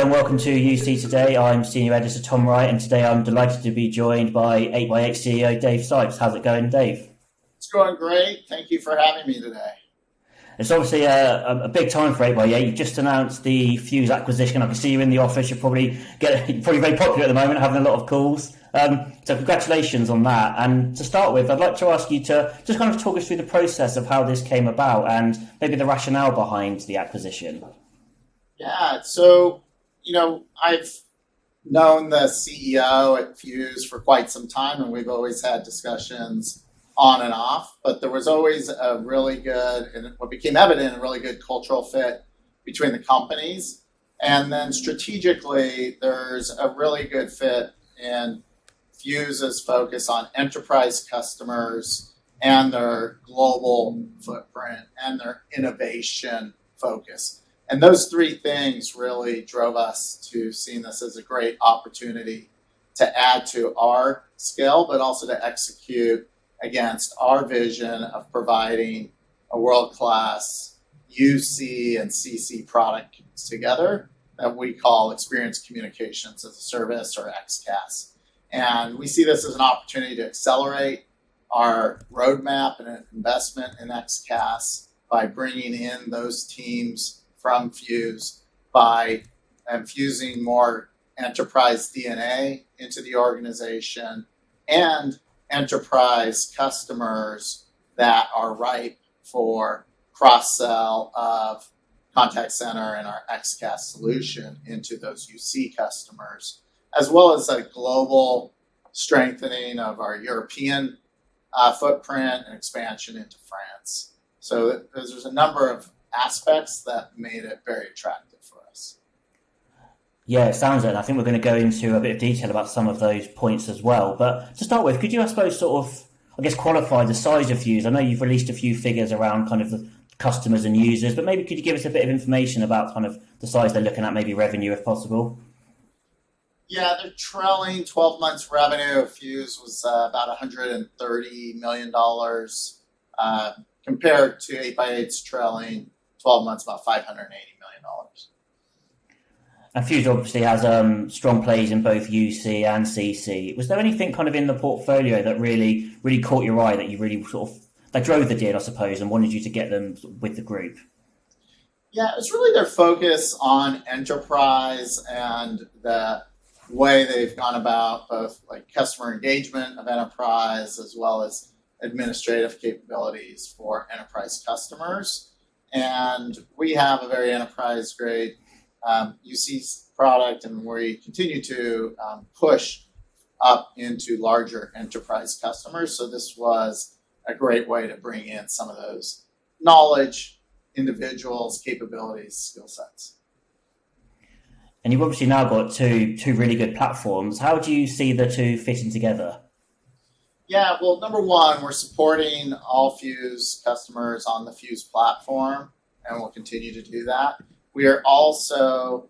and welcome to UC Today. I'm Senior Editor Tom Wright, and today I'm delighted to be joined by 8x8 CEO Dave Sipes. How's it going, Dave? It's going great. Thank you for having me today. It's obviously a big time for 8x8. You've just announced the Fuze acquisition. I can see you in the office. You're probably very popular at the moment, having a lot of calls. So congratulations on that. And to start with, I'd like to ask you to just kind of talk us through the process of how this came about and maybe the rationale behind the acquisition. Yeah, so, I've known the CEO at Fuze for quite some time, and we've always had discussions on and off, but there was always a really good, and what became evident, a really good cultural fit between the companies. And then strategically, there's a really good fit in Fuze's focus on enterprise customers and their global footprint and their innovation focus. And those three things really drove us to seeing this as a great opportunity to add to our scale, but also to execute against our vision of providing a world-class UC and CC product together that we call Experience Communications as a Service, or XCaaS. And we see this as an opportunity to accelerate our roadmap and investment in XCaaS by bringing in those teams from Fuze, by infusing more enterprise DNA into the organization, and enterprise customers that are ripe for cross-sell of contact center and our XCaaS solution into those UC customers, as well as a global strengthening of our European footprint and expansion into France. So there's a number of aspects that made it very attractive for us. Yeah, it sounds it. And I think we're going to go into a bit of detail about some of those points as well. But to start with, could you, I suppose, qualify the size of Fuze? I know you've released a few figures around kind of the customers and users, but maybe could you give us a bit of information about kind of the size they're looking at, maybe revenue if possible? Yeah, they're trailing 12 months revenue of Fuze was about $130 million compared to 8x8's trailing 12 months, about $580 million. And Fuze obviously has strong plays in both UC and CC. Was there anything kind of in the portfolio that really caught your eye, that you really that drove the deal, I suppose, and wanted you to get them with the group? Yeah, it was really their focus on enterprise and the way they've gone about both like customer engagement of enterprise as well as administrative capabilities for enterprise customers. And we have a very enterprise-grade UC product, and we continue to push up into larger enterprise customers. So this was a great way to bring in some of those knowledge, individuals, capabilities, skill sets. And you've obviously now got two really good platforms. How do you see the two fitting together? Yeah, well, number one, we're supporting all Fuze customers on the Fuze platform, and we'll continue to do that. We are also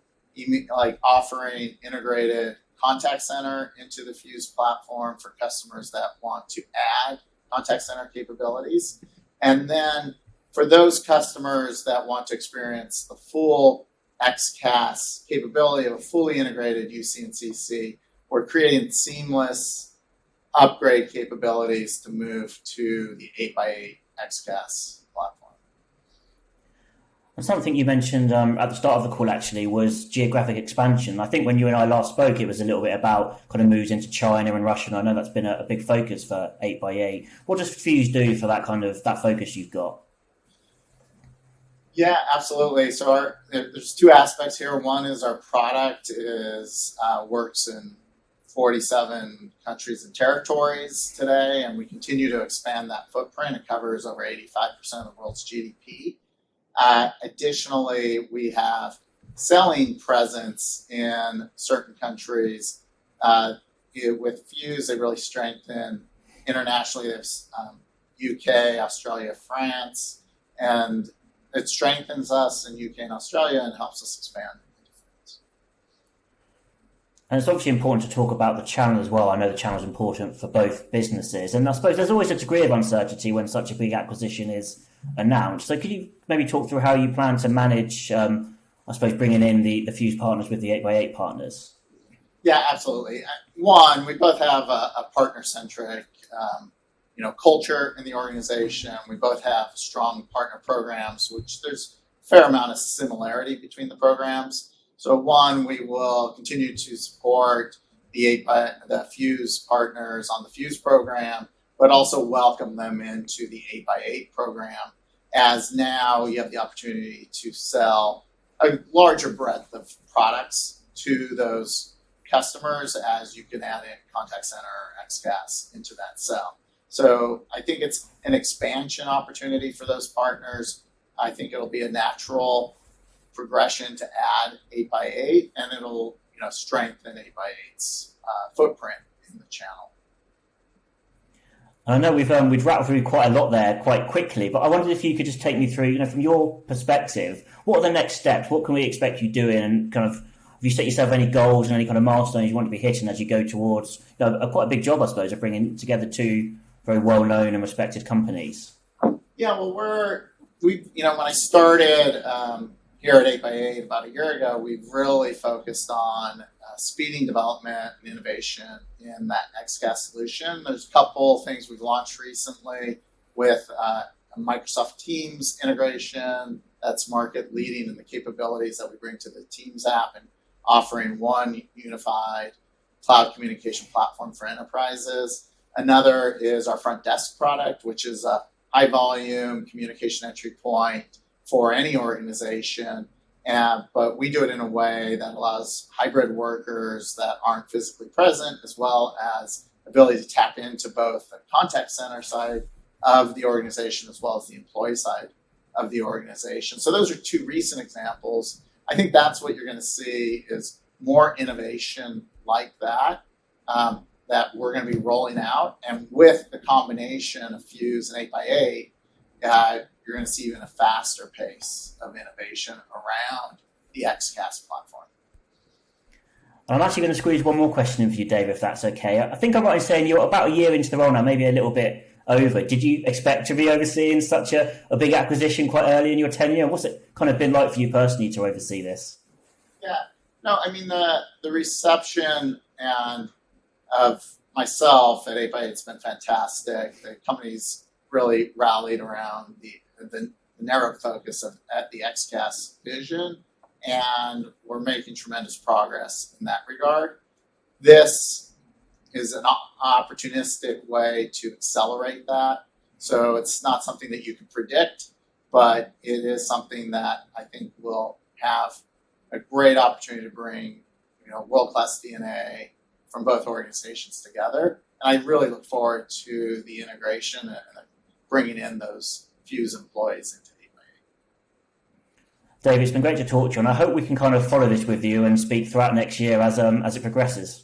offering integrated contact center into the Fuze platform for customers that want to add contact center capabilities. And then for those customers that want to experience the full XCaaS capability of a fully integrated UC and CC, we're creating seamless upgrade capabilities to move to the 8x8 XCaaS platform. And something you mentioned at the start of the call actually was geographic expansion. I think when you and I last spoke, it was a little bit about kind of moves into China and Russia. And I know that's been a big focus for 8x8. What does Fuze do for that focus you've got? Yeah, absolutely. So there's two aspects here. One is our product works in 47 countries and territories today, and we continue to expand that footprint. It covers over 85% of the world's GDP. Additionally, we have selling presence in certain countries. With Fuze, they really strengthen internationally. There's UK, Australia, France, and it strengthens us in UK and Australia and helps us expand. And it's obviously important to talk about the channel as well. I know the channel is important for both businesses. And I suppose there's always a degree of uncertainty when such a big acquisition is announced. So could you maybe talk through how you plan to manage I suppose, bringing in the Fuze partners with the 8x8 partners? Yeah, absolutely. One, we both have a partner-centric, culture in the organization. We both have strong partner programs, which there's a fair amount of similarity between the programs. So one, we will continue to support the Fuze partners on the Fuze program, but also welcome them into the 8x8 program, as now you have the opportunity to sell a larger breadth of products to those customers, as you can add in contact center or XCaaS into that sell. So I think it's an expansion opportunity for those partners. I think it'll be a natural progression to add 8x8, and it'll strengthen 8x8's footprint in the channel. I know we've rattled through quite a lot there quite quickly, but I wondered if you could just take me through, from your perspective, what are the next steps? What can we expect you doing? And kind of, have you set yourself any goals and any kind of milestones you want to be hitting as you go towards quite a big job, I suppose, of bringing together two very well-known and respected companies? Yeah, well, when I started here at 8x8 about a year ago, we've really focused on speeding development and innovation in that XCaaS solution. There's a couple things we've launched recently with a Microsoft Teams integration that's market leading in the capabilities that we bring to the Teams app, and offering one unified cloud communication platform for enterprises. Another is our Frontdesk product, which is a high volume communication entry point for any organization. But we do it in a way that allows hybrid workers that aren't physically present, as well as ability to tap into both the contact center side of the organization as well as the employee side of the organization. So those are two recent examples. I think that's what you're going to see, is more innovation like that, that we're going to be rolling out. And with the combination of Fuze and 8x8, you're going to see even a faster pace of innovation around the XCaaS platform. I'm actually going to squeeze one more question in for you, Dave, if that's okay. I think I'm right in saying you're about a year into the role now, maybe a little bit over. Did you expect to be overseeing such a big acquisition quite early in your tenure? What's it kind of been like for you personally to oversee this? Yeah, no, I mean, the reception and of myself at 8x8 has been fantastic. The company's really rallied around the narrow focus at the XCaaS vision, and we're making tremendous progress in that regard. This is an opportunistic way to accelerate that. So it's not something that you can predict, but it is something that I think will have a great opportunity to bring world-class DNA from both organizations together. And I really look forward to the integration and bringing in those Fuze employees into 8x8. Dave, it's been great to talk to you, and I hope we can kind of follow this with you and speak throughout next year as it progresses.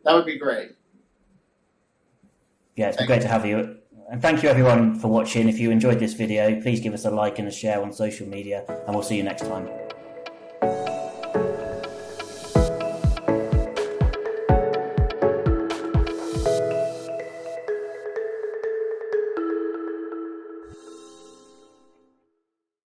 That would be great. Yeah, it's been great to have you. And thank you everyone for watching. If you enjoyed this video, please give us a like and a share on social media, and we'll see you next time.